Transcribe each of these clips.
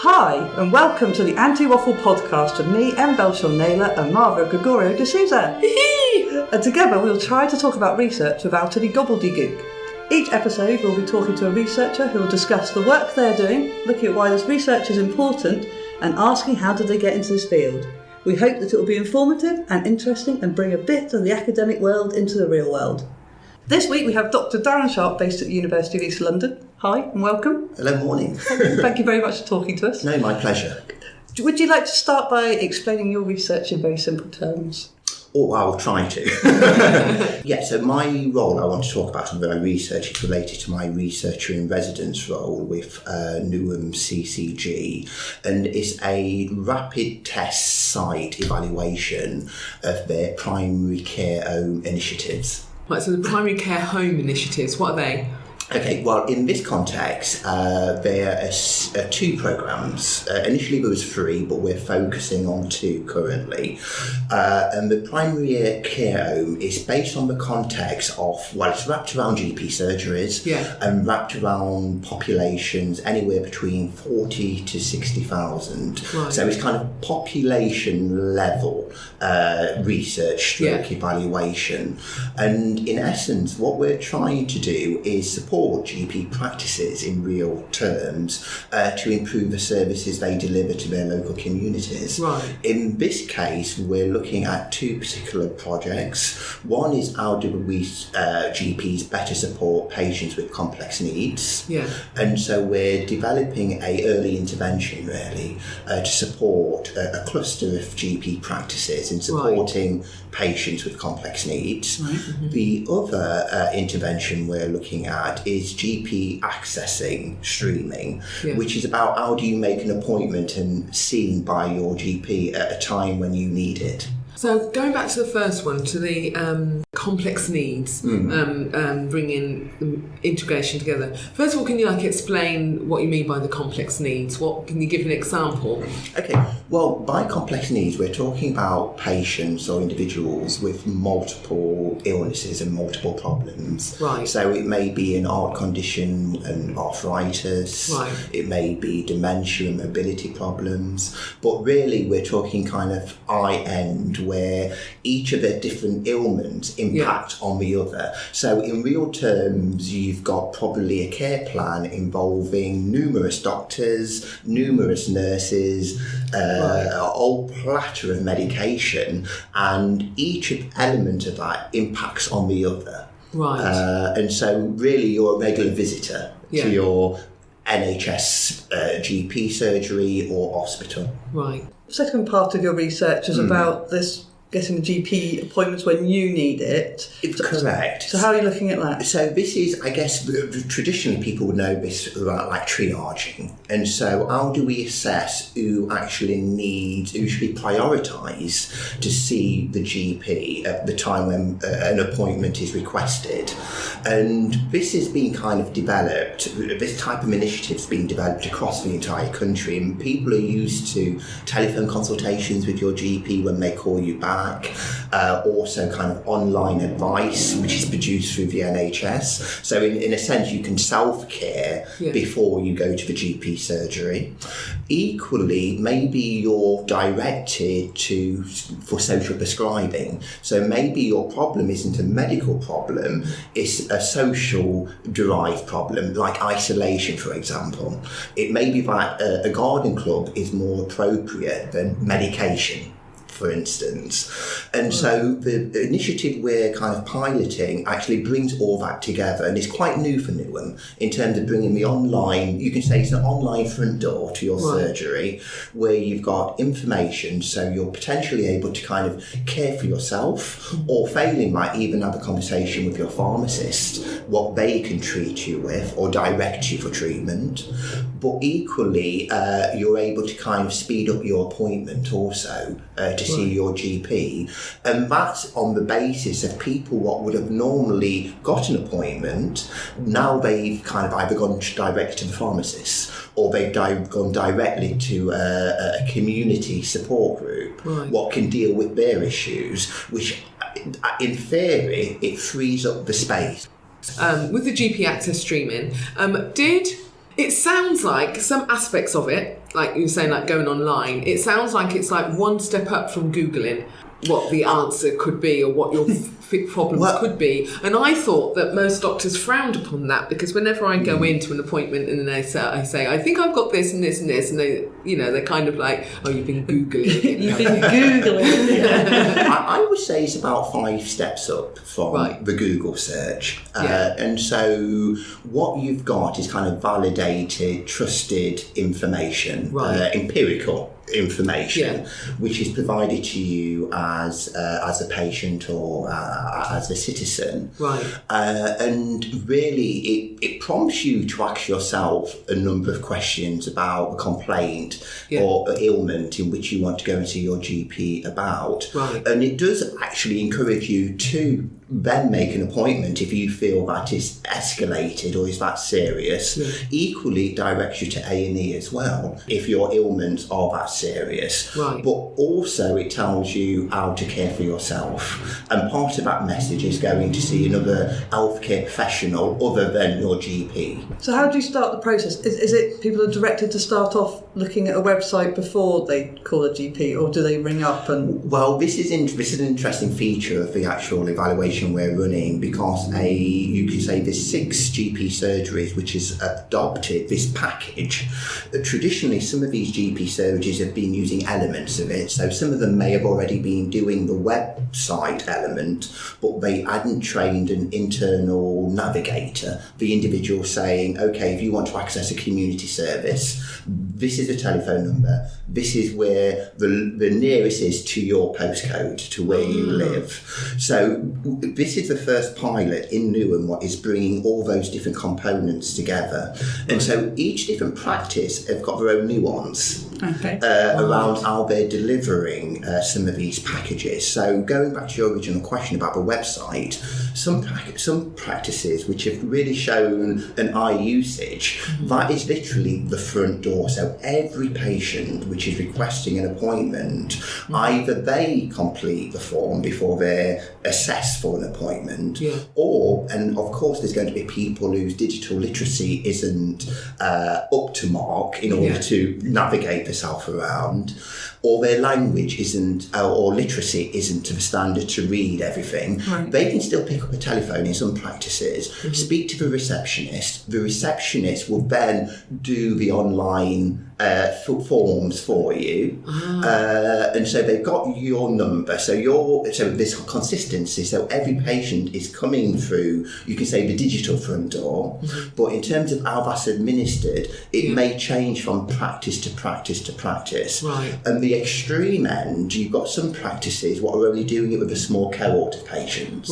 Hi, and welcome to the Anti-Waffle podcast with me, M. Belshon Naylor, and Marva Gregorio de Souza. And together we'll try to talk about research without any gobbledygook. Each episode we'll be talking to a researcher who will discuss the work they're doing, looking at why this research is important, and asking how did they get into this field. We hope that it will be informative and interesting and bring a bit of the academic world into the real world. This week we have Dr Darren Sharpe based at the University of East London. Hi and welcome. Hello, morning. Thank you very much for talking to us. No, my pleasure. Would you like to start by explaining your research in very simple terms? Oh, I'll try to. Yeah, so my role I want to talk about and my research is related to my researcher in residence role with Newham CCG, and it's a rapid test site evaluation of their primary care home initiatives. Right, so the primary care home initiatives, what are they? Okay, well, in this context, there are two programmes. Initially there was three, but we're focusing on two currently. And the primary care home is based on the context of, well, it's wrapped around GP surgeries and wrapped around populations anywhere between 40 to 60,000. Right. So it's kind of population level research stroke evaluation. And in essence, what we're trying to do is support GP practices in real terms to improve the services they deliver to their local communities. Right. In this case, we're looking at two particular projects. One is how do we GPs better support patients with complex needs. Yeah. And so we're developing a early intervention really to support a cluster of GP practices in supporting patients with complex needs. Right. Mm-hmm. The other intervention we're looking at is GP accessing streaming, which is about how do you make an appointment and seen by your GP at a time when you need it. So going back to the first one, to the complex needs, bringing the integration together. First of all, can you explain what you mean by the complex needs? What can you give an example? Okay, well, by complex needs, we're talking about patients or individuals with multiple illnesses and multiple problems. Right. So it may be an heart condition and arthritis. Right. It may be dementia and mobility problems. But really, we're talking kind of high-end, where each of their different ailments impact on the other. So in real terms, you've got probably a care plan involving numerous doctors, numerous nurses, a whole platter of medication, and each element of that impacts on the other. Right. And so really you're a regular visitor to your NHS GP surgery or hospital. Right. The second part of your research is about this getting the GP appointments when you need it. It's correct. So how are you looking at that? So this is, I guess, traditionally people would know this about like triaging. And so how do we assess who actually needs, who should be prioritised to see the GP at the time when an appointment is requested? And this has been kind of developed, this type of initiative has been developed across the entire country, and people are used to telephone consultations with your GP when they call you back. Also kind of online advice which is produced through the NHS, so in a sense you can self-care before you go to the GP surgery. Equally, maybe you're directed for social prescribing, so maybe your problem isn't a medical problem, it's a social derived problem like isolation, for example. It may be that a garden club is more appropriate than medication, for instance. And so the initiative we're kind of piloting actually brings all that together, and it's quite new for Newham in terms of bringing the online, you can say it's an online front door to your surgery, where you've got information, so you're potentially able to kind of care for yourself, or failing might even have a conversation with your pharmacist, what they can treat you with or direct you for treatment. But equally, you're able to kind of speed up your appointment also to see your GP. And that's on the basis of people what would have normally got an appointment, now they've kind of either gone direct to the pharmacist, or they've gone directly to a community support group, what can deal with their issues, which in theory, it frees up the space. With the GP access streaming, It sounds like some aspects of it, like you were saying, like going online, it sounds like it's like one step up from Googling what the answer could be or what your problems could be. And I thought that most doctors frowned upon that, because whenever I go into an appointment and I say, I think I've got this and this and this, and they, they're kind of like, oh, you've been Googling it. You've been Googling. I would say it's about 5 steps up from the Google search. And so what you've got is kind of validated, trusted information, empirical information, which is provided to you as a patient or as a citizen, and really it prompts you to ask yourself a number of questions about a complaint or ailment in which you want to go and see your GP about, and it does actually encourage you to then make an appointment if you feel that is escalated or is that serious. Equally, it directs you to A&E as well if your ailments are that serious. But also it tells you how to care for yourself. And part of that message is going to see another healthcare professional other than your GP. So how do you start the process? Is it people are directed to start off looking at a website before they call a GP, or do they ring up and... Well, this is an interesting feature of the actual evaluation we're running, because you could say there's 6 GP surgeries which has adopted this package. Traditionally, some of these GP surgeries have been using elements of it, so some of them may have already been doing the website element, but they hadn't trained an internal navigator, the individual saying, okay, if you want to access a community service, this is the telephone number, this is where the nearest is to your postcode, to where you live. So this is the first pilot in Newham what is bringing all those different components together. And so each different practice have got their own nuance around how they're delivering some of these packages. So going back to your original question about the website, some practices which have really shown an high usage, that is literally the front door. So every patient which is requesting an appointment, either they complete the form before they're assessed for an appointment, or, and of course there's going to be people whose digital literacy isn't up to mark in order to navigate themselves around, or their language isn't, or literacy isn't to the standard to read everything. They can still pick up a telephone in some practices, speak to the receptionist. The receptionist will then do the online forms for you, and so they've got your number. So this consistency. So every patient is coming through, you can say, the digital front door, but in terms of how that's administered, it may change from practice to practice to practice. And the extreme end, you've got some practices what are only doing it with a small cohort of patients.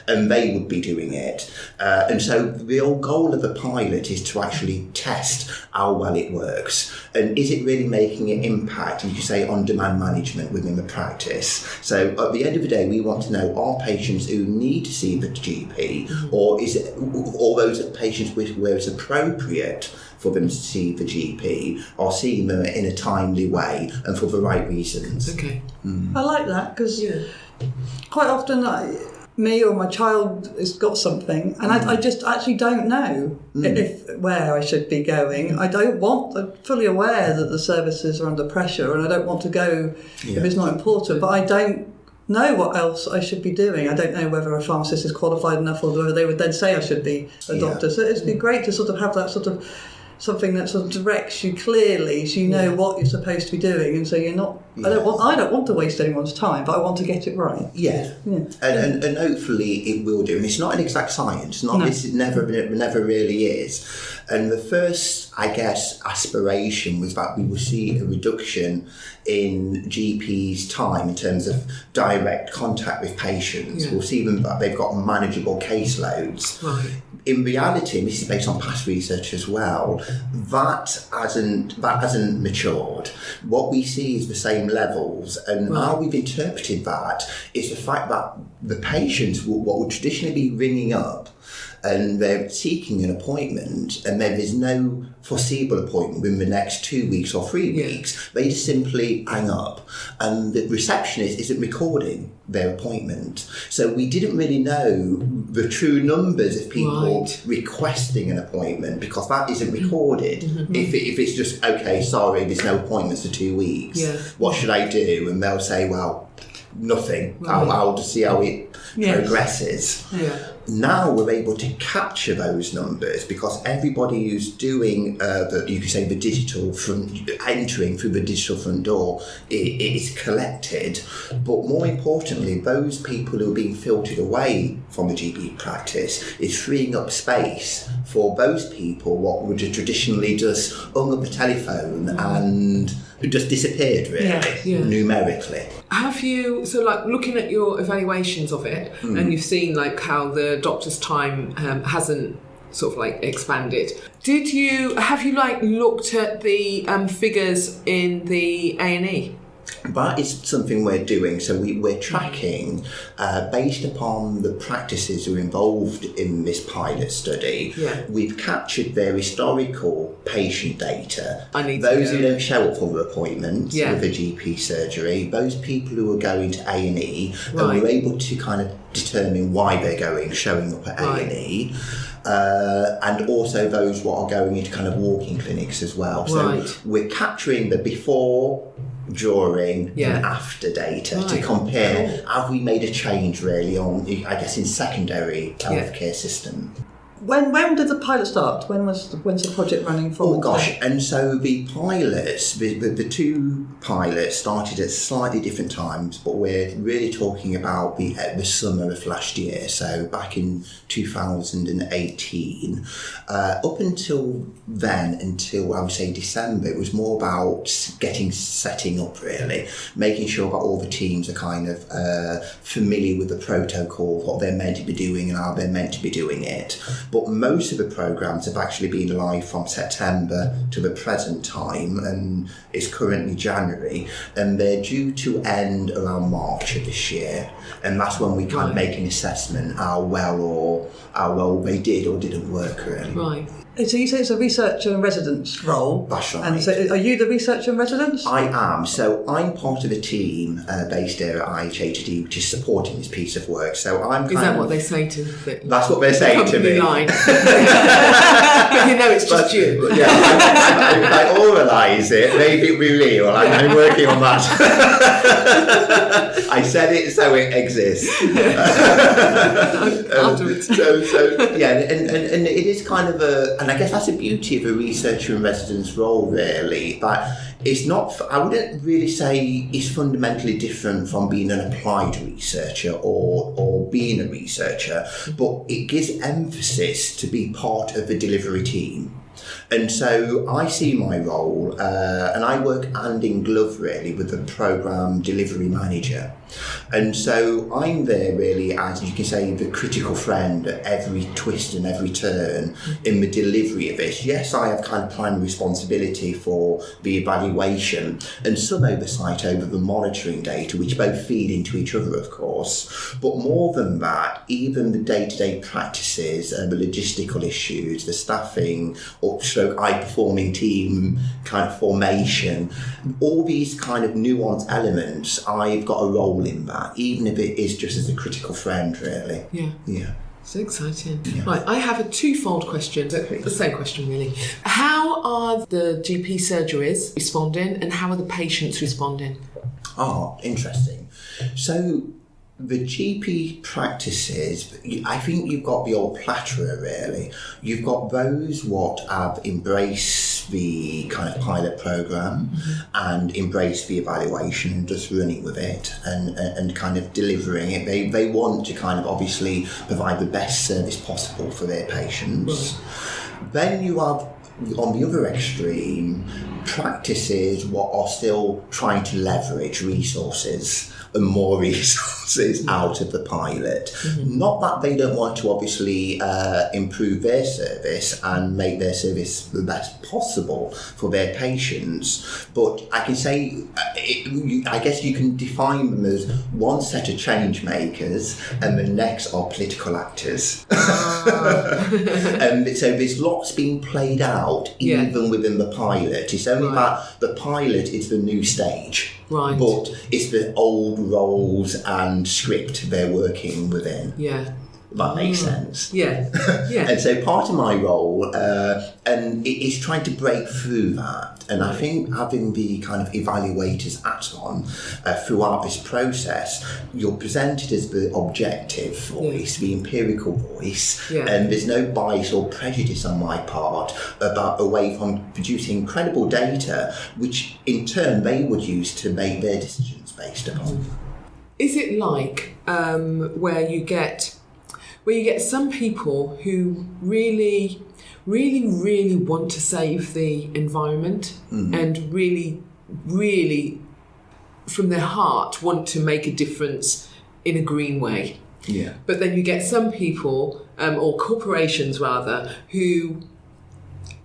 And they would be doing it. And so the whole goal of the pilot is to actually test how well it works. And is it really making an impact, you could say, on demand management within the practice? So at the end of the day, we want to know, are patients who need to see the GP, or is it all those patients where it's appropriate for them to see the GP, or seeing them in a timely way and for the right reasons? I like that, because quite often me or my child has got something, and I just actually don't know where I should be going. I'm fully aware that the services are under pressure, and I don't want to go if it's not important, but I don't know what else I should be doing. I don't know whether a pharmacist is qualified enough, or whether they would then say I should be a doctor. So it'd be great to sort of have that sort of something that sort of directs you clearly, so you know what you're supposed to be doing, and so you're not. I don't want to waste anyone's time, but I want to get it right. And hopefully it will do. And it's not an exact science. This never really is. And the first, I guess, aspiration was that we will see a reduction in GPs' time in terms of direct contact with patients. We'll see them that they've got manageable caseloads. In reality, and this is based on past research as well, that hasn't matured. What we see is the same levels, and how we've interpreted that is the fact that the patients what would traditionally be ringing up and they're seeking an appointment, and then there's no foreseeable appointment within the next 2 weeks or 3 weeks, they just simply hang up, and the receptionist isn't recording their appointment. So we didn't really know the true numbers of people requesting an appointment, because that isn't recorded. If it's just, okay, sorry, there's no appointments for 2 weeks, what should I do? And they'll say, well, nothing. I'll just see how it progresses. Now we're able to capture those numbers, because everybody who's doing the digital front, entering through the digital front door, it is collected. But more importantly, those people who are being filtered away from the GP practice is freeing up space for those people what would have traditionally just hung up the telephone and just disappeared, really, numerically. Have you, so like looking at your evaluations of it, and you've seen like how the doctor's time hasn't sort of like expanded. Have you like looked at the figures in the A&E? That is something we're doing. So we're tracking based upon the practices who are involved in this pilot study. We've captured their historical patient data. Those who don't show up for the appointments with a GP surgery, those people who are going to A&E, and we're able to kind of determine why they're showing up at A&E. And also those what are going into kind of walking clinics as well. So we're capturing the before, during and after data to compare, have we made a change really on, I guess, in secondary healthcare system. When did the pilot start? When's the project running for? Oh gosh, and so the pilots, the two pilots started at slightly different times, but we're really talking about the summer of last year, so back in 2018. Up until then, until I would say December, it was more about setting up really, making sure that all the teams are kind of familiar with the protocol, what they're meant to be doing and how they're meant to be doing it. But most of the programs have actually been live from September to the present time, and it's currently January, and they're due to end around March of this year, and that's when we kind of make an assessment how well they did or didn't work really. So you say it's a researcher and residence role. That's right. And so are you the researcher and residence? I am. So I'm part of a team based here at IHHD, which is supporting this piece of work. So I'm Is that what they say to you? That's what they're saying to me. Line. But you know it's just you. Yeah, I oralise it, make it be real. I'm working on that. I said it so it exists. Afterwards. And it is kind of and I guess that's the beauty of a researcher and residence role, really. But it's not, I wouldn't really say it's fundamentally different from being an applied researcher or being a researcher, but it gives emphasis to be part of a delivery team. And so I see my role, and I work hand in glove really with the programme delivery manager. And so I'm there really as, you can say, the critical friend at every twist and every turn in the delivery of this. Yes, I have kind of primary responsibility for the evaluation and some oversight over the monitoring data, which both feed into each other, of course. But more than that, even the day-to-day practices and the logistical issues, the staffing, stroke high-performing team kind of formation, all these kind of nuanced elements, I've got a role in that, even if it is just as a critical friend, really. Yeah. So exciting. Yeah. Right, I have a twofold question, the same question really. How are the GP surgeries responding and how are the patients responding? Oh, interesting. So the GP practices, I think you've got the old plethora really. You've got those what have embraced the kind of pilot programme and embraced the evaluation and just running with it and kind of delivering it. They want to kind of obviously provide the best service possible for their patients. Then you have, on the other extreme, practices what are still trying to leverage resources and more resources out of the pilot. Not that they don't want to obviously improve their service and make their service the best possible for their patients, but I can say, I guess you can define them as one set of change makers and the next are political actors. So there's lots being played out even within the pilot. It's only that the pilot is the new stage. Right. But it's the old roles and script they're working within. Yeah. That makes sense. Yeah. Yeah. And so part of my role and is trying to break through that. And I think having the kind of evaluators at on throughout this process, you're presented as the objective voice, the empirical voice, and there's no bias or prejudice on my part away from producing credible data, which in turn they would use to make their decisions based upon. Is it like where you get some people who really want to save the environment and really from their heart want to make a difference in a green way. Yeah. But then you get some people, or corporations rather, who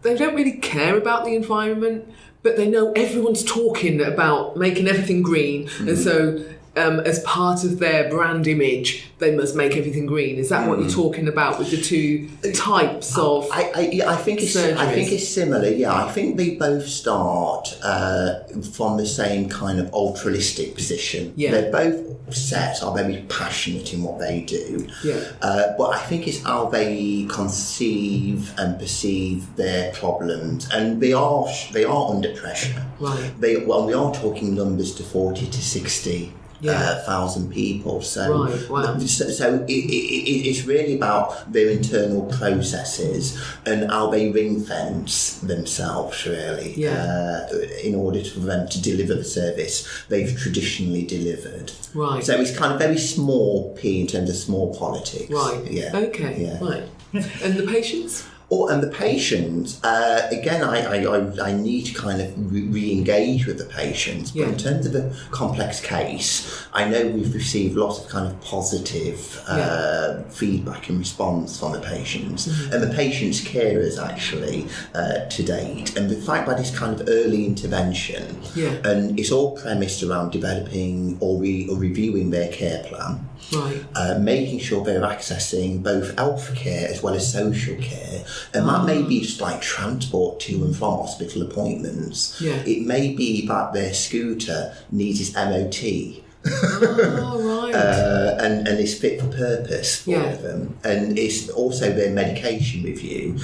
they don't really care about the environment, but they know everyone's talking about making everything green, and so as part of their brand image, they must make everything green. Is that what you're talking about with the two types of I think it's similar. Yeah, I think they both start from the same kind of altruistic position. Yeah. They're both sets are very passionate in what they do. Yeah. But I think it's how they conceive and perceive their problems, and they are under pressure. Right. We are talking numbers to 40 to 60. 1,000 people. So, so it's really about their internal processes and how they ring fence themselves, really, in order for them to deliver the service they've traditionally delivered. Right. So it's kind of very small p in terms of small politics. Right. Yeah. Okay. Yeah. Right. And the patients? And the patients, again, I need to kind of re-engage with the patients. But in terms of a complex case, I know we've received lots of kind of positive feedback and response from the patients and the patients' carers actually to date. And the fact that it's kind of early intervention and it's all premised around developing or reviewing their care plan. Right. Making sure they're accessing both health care as well as social care. And that may be just like transport to and from hospital appointments. Yeah. It may be that their scooter needs its MOT. Right. And is fit for purpose for them. And it's also their medication review.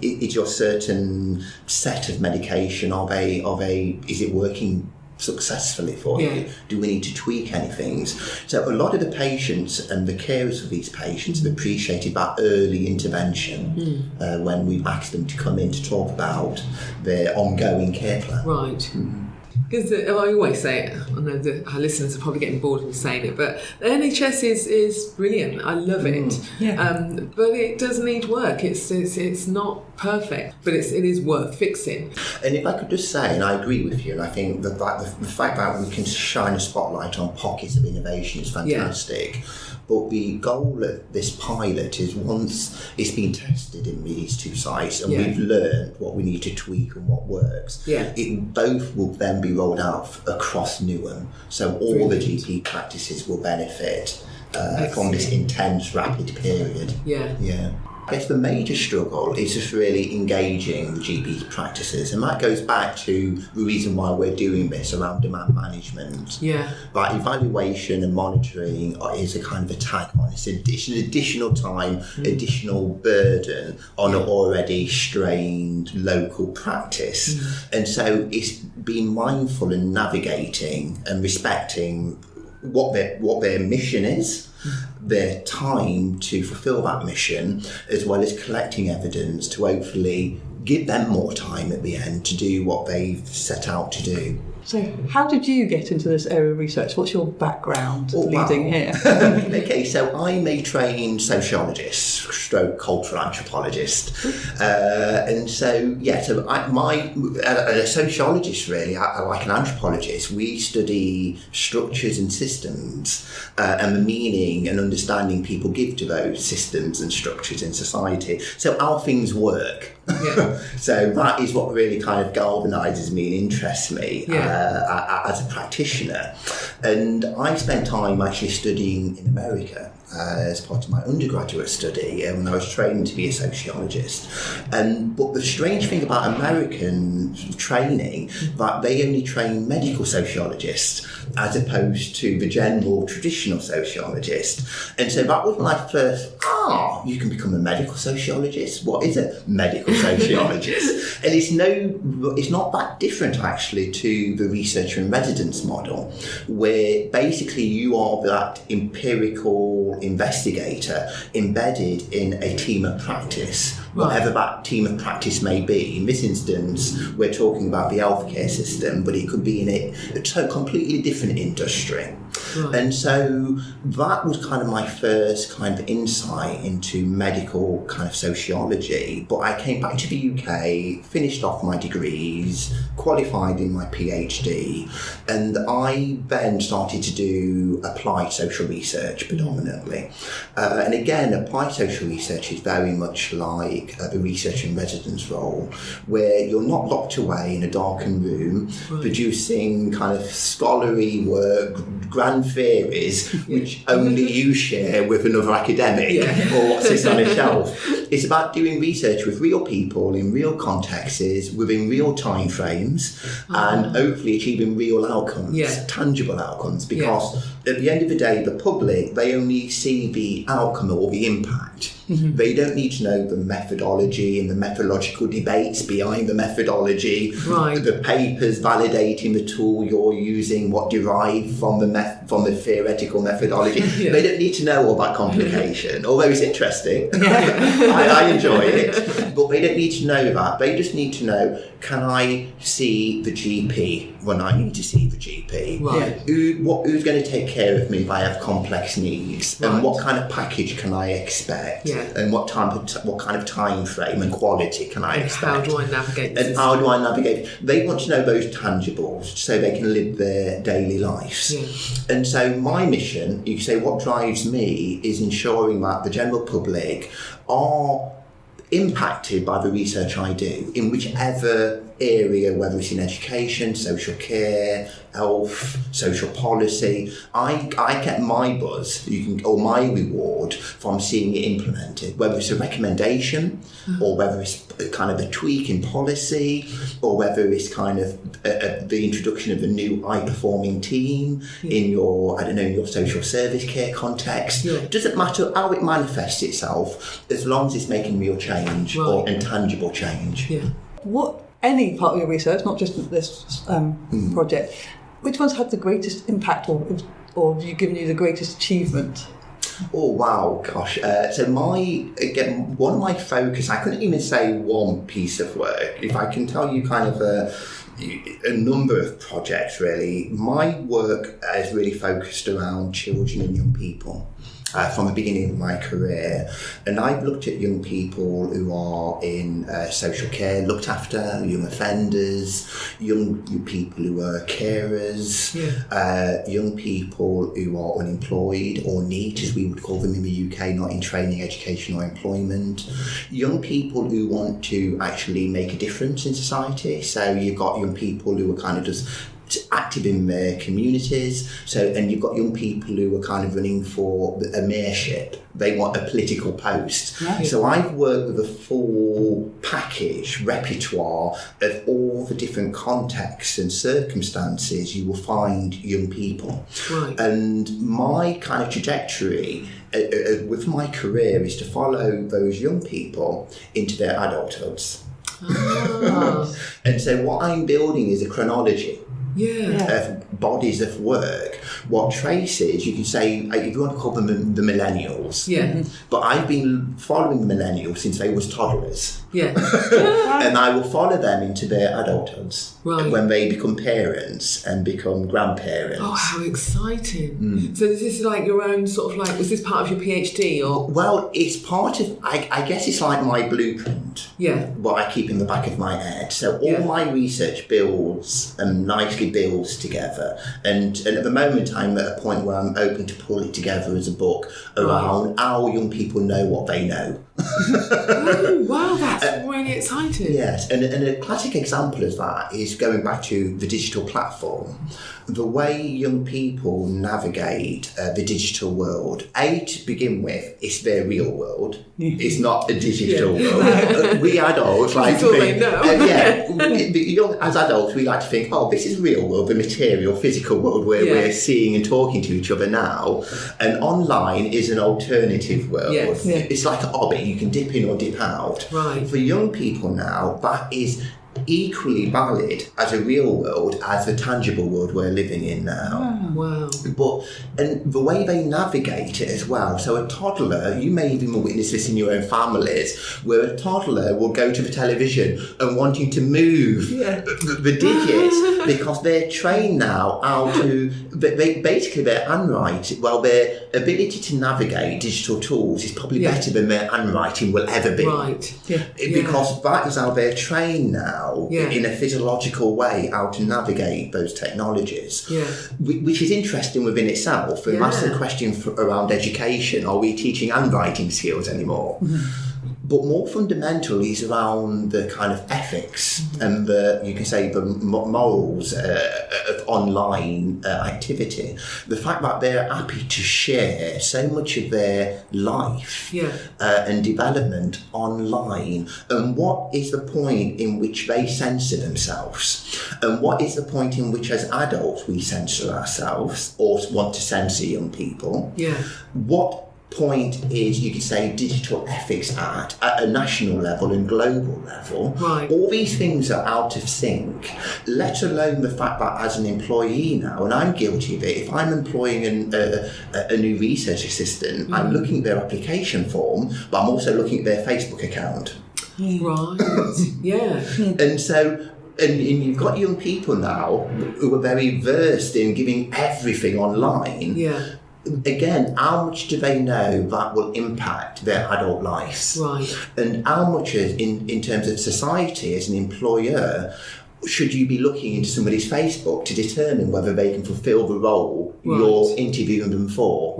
Is your certain set of medication, is it working successfully for you? Do we need to tweak anything? So a lot of the patients and the carers of these patients have appreciated that early intervention when we've asked them to come in to talk about their ongoing care plan. Right. Because I always say it, I know our listeners are probably getting bored of me saying it, but the NHS is brilliant. I love it. But it does need work. It's not perfect, but it is worth fixing. And if I could just say, and I agree with you, and I think that the fact that we can shine a spotlight on pockets of innovation is fantastic. But the goal of this pilot is once it's been tested in these two sites and we've learned what we need to tweak and what works, it both will then be rolled out across Newham. So all the GP practices will benefit from this intense, rapid period. I guess the major struggle is just really engaging the GP practices, and that goes back to the reason why we're doing this around demand management. But evaluation and monitoring is a kind of a tag on. It's an additional time, additional burden on an already strained local practice. And so it's being mindful and navigating and respecting what their mission is, their time to fulfil that mission, as well as collecting evidence to hopefully give them more time at the end to do what they've set out to do. So how did you get into this area of research? What's your background leading here? Okay, so I'm a trained sociologist, stroke cultural anthropologist. And so, a sociologist really, like an anthropologist, we study structures and systems and the meaning and understanding people give to those systems and structures in society. So how things work. Yeah. So that is what really kind of galvanises me and interests me as a practitioner. And I spent time actually studying in America as part of my undergraduate study when I was trained to be a sociologist. But the strange thing about American training, that they only train medical sociologists as opposed to the general traditional sociologist. And so that was my first, you can become a medical sociologist? What is a medical sociologist? And it's not that different actually to the researcher in residence model, where basically you are that empirical investigator embedded in a team of practice, whatever that team of practice may be. In this instance, we're talking about the healthcare system, but it could be in a completely different industry. Right. And so that was kind of my first kind of insight into medical kind of sociology. But I came back to the UK, finished off my degrees, qualified in my PhD, and I then started to do applied social research predominantly. And again, applied social research is very much like the research in residence role, where you're not locked away in a darkened room, producing kind of scholarly work, grand theories, which only you share with another academic or what sits on a shelf. It's about doing research with real people in real contexts, within real time frames, and hopefully achieving real outcomes, tangible outcomes, because at the end of the day, the public, they only see the outcome or the impact. Mm-hmm. They don't need to know the methodology and the methodological debates behind the methodology, the papers validating the tool you're using, what derived from the theoretical methodology. They don't need to know all that complication, although it's interesting. I enjoy it, but they don't need to know that. They just need to know, can I see the GP when I need to see the GP? Right. Who's going to take care of me if I have complex needs? Right. And what kind of package can I expect? Yeah. And what kind of time frame and quality can I expect? How do I navigate this? And how do I navigate? They want to know those tangibles so they can live their daily lives. Yeah. And so my mission, you can say, what drives me is ensuring that the general public are impacted by the research I do in whichever area, whether it's in education, social care, health, social policy. I get my buzz, or my reward from seeing it implemented, whether it's a recommendation or whether it's kind of a tweak in policy, or whether it's kind of the introduction of a new high-performing team in your social service care context. It doesn't matter how it manifests itself, as long as it's making real change or intangible change. Any part of your research, not just this project, which one's had the greatest impact or have you given you the greatest achievement? Oh wow, gosh. So one of my focus, I couldn't even say one piece of work. If I can tell you kind of a number of projects really, my work is really focused around children and young people. From the beginning of my career, and I've looked at young people who are in social care, looked after, young offenders, young people who are carers, young people who are unemployed or NEET, as we would call them in the UK, not in training, education or employment, young people who want to actually make a difference in society. So you've got young people who are kind of just active in their communities, and you've got young people who are kind of running for a mayorship. They want a political post. Right. So I've worked with a full package, repertoire of all the different contexts and circumstances you will find young people. Right. And my kind of trajectory with my career is to follow those young people into their adulthoods. And so what I'm building is a chronology. of bodies of work. What traces, you can say, if you want to call them the millennials. But I've been following the millennials since they was toddlers. And I will follow them into their adulthoods when they become parents and become grandparents. Oh, how exciting. So is this like your own sort of like, was this part of your PhD or? Well, it's part of, I guess it's like my blueprint. What I keep in the back of my head. So all my research builds and nicely builds together. And at the moment I'm at a point where I'm open to pull it together as a book around how young people know what they know. Oh, wow, that's really exciting. Yes, and a classic example of that is going back to the digital platform. The way young people navigate the digital world, to begin with, it's their real world. It's not a digital world. We adults like to think, as adults, we like to think, oh, this is real world, the material, physical world where we're seeing and talking to each other now. And online is an alternative world. It's like a hobby. You can dip in or dip out. For young people now, that is equally valid as a real world as the tangible world we're living in now. And the way they navigate it as well. So a toddler, you may even witness this in your own families, where a toddler will go to the television and wanting to move the digits because they're trained now how to, basically their handwriting, their ability to navigate digital tools is probably better than their handwriting will ever be. Because that is how they're trained now. In a physiological way, how to navigate those technologies, which is interesting within itself. And that's the question around education: are we teaching handwriting skills anymore? But more fundamentally is around the kind of ethics and the morals of online activity. The fact that they're happy to share so much of their life and development online. And what is the point in which they censor themselves? And what is the point in which as adults we censor ourselves or want to censor young people? What point is, you could say, digital ethics at a national level and global level. All these things are out of sync, let alone the fact that as an employee now, and I'm guilty of it, if I'm employing a new research assistant, I'm looking at their application form, but I'm also looking at their Facebook account. And so and you've got young people now who are very versed in giving everything online. Again, how much do they know that will impact their adult lives? And how much in terms of society as an employer should you be looking into somebody's Facebook to determine whether they can fulfil the role you're interviewing them for?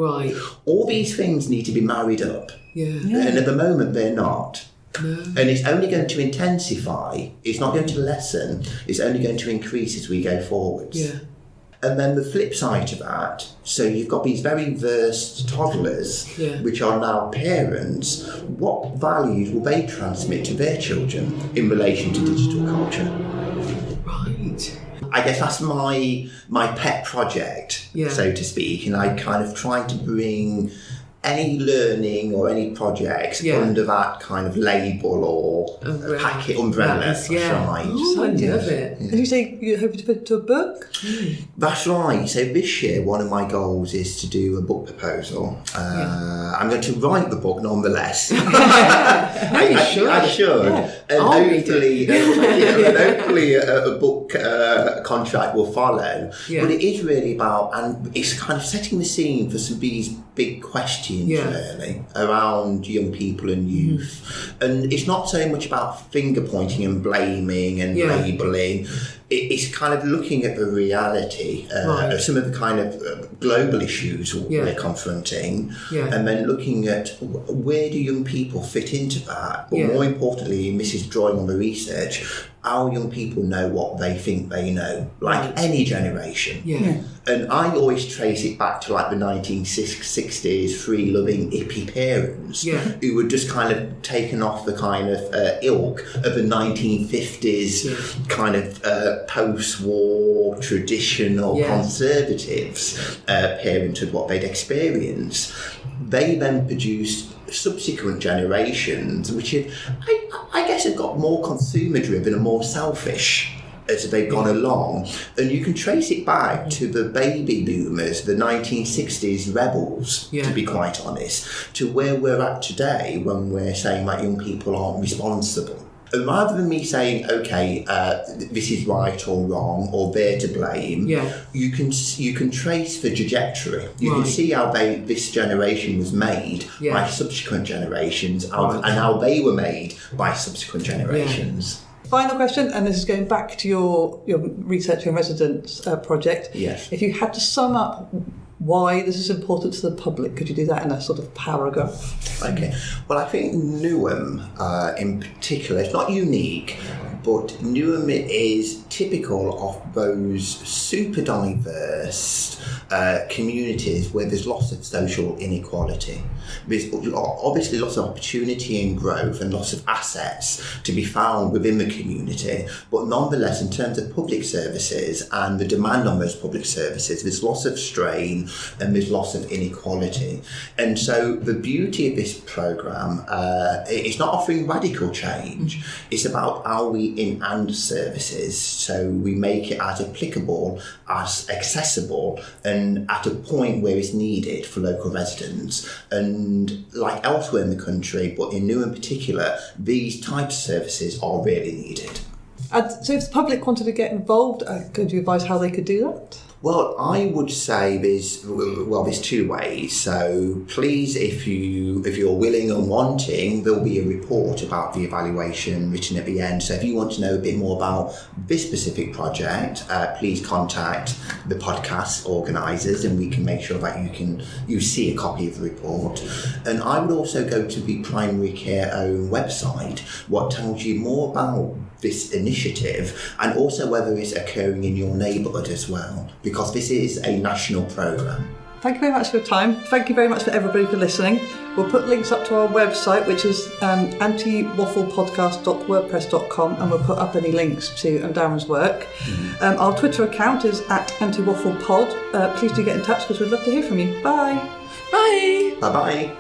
All these things need to be married up. And at the moment they're not. And it's only going to intensify, it's not going to lessen, it's only going to increase as we go forwards. And then the flip side to that, so you've got these very versed toddlers, which are now parents. What values will they transmit to their children in relation to digital culture? I guess that's my pet project, so to speak, and I kind of try to bring any learning or any projects under that kind of label or umbrella. I love it. And you say you're hoping to put it to a book? That's right. So this year, one of my goals is to do a book proposal. I'm going to write the book nonetheless. I should. And hopefully a book contract will follow. But it is really about, and it's kind of setting the scene for some of these big questions really around young people and youth. And it's not so much about finger pointing and blaming and labelling. It's kind of looking at the reality of some of the kind of global issues we're confronting, and then looking at where do young people fit into that. But more importantly, and this is drawing on the research, how young people know what they think they know, like any generation. And I always trace it back to like the 1960s free-loving hippie parents who were just kind of taken off the kind of ilk of the 1950s kind of post-war traditional conservatives parenthood, what they'd experienced. They then produced subsequent generations, which I guess have got more consumer-driven and more selfish as they've gone along, and you can trace it back to the baby boomers, the 1960s rebels, to be quite honest, to where we're at today when we're saying that young people aren't responsible. And rather than me saying, okay, this is right or wrong, or they're to blame, you can trace the trajectory. You can see how this generation was made by subsequent generations, and how they were made by subsequent generations. Final question, and this is going back to your research and residence project. Yes. If you had to sum up why this is important to the public, could you do that in a sort of paragraph? Okay. Well, I think Newham, in particular, it's not unique, but Newham is typical of those super diverse communities where there's lots of social inequality. There's obviously lots of opportunity and growth and lots of assets to be found within the community, but nonetheless, in terms of public services and the demand on those public services, there's lots of strain and there's lots of inequality. And so the beauty of this programme, it's not offering radical change, it's about how we enhance services so we make it as applicable, as accessible, and at a point where it's needed for local residents. And like elsewhere in the country, but in Newham in particular, these types of services are really needed. So if the public wanted to get involved, could you advise how they could do that? Well, I would say there's two ways. So please, if you're willing and wanting, there'll be a report about the evaluation written at the end. So if you want to know a bit more about this specific project, please contact the podcast organisers, and we can make sure that you see a copy of the report. And I would also go to the Primary Care own website, what tells you more about this initiative, and also whether it's occurring in your neighbourhood as well, because this is a national programme. Thank you very much for your time. Thank you very much for everybody for listening. We'll put links up to our website, which is antiwafflepodcast.wordpress.com, and we'll put up any links to Darren's work. Our Twitter account is @antiwafflepod. Please do get in touch because we'd love to hear from you. Bye. Bye. Bye-bye.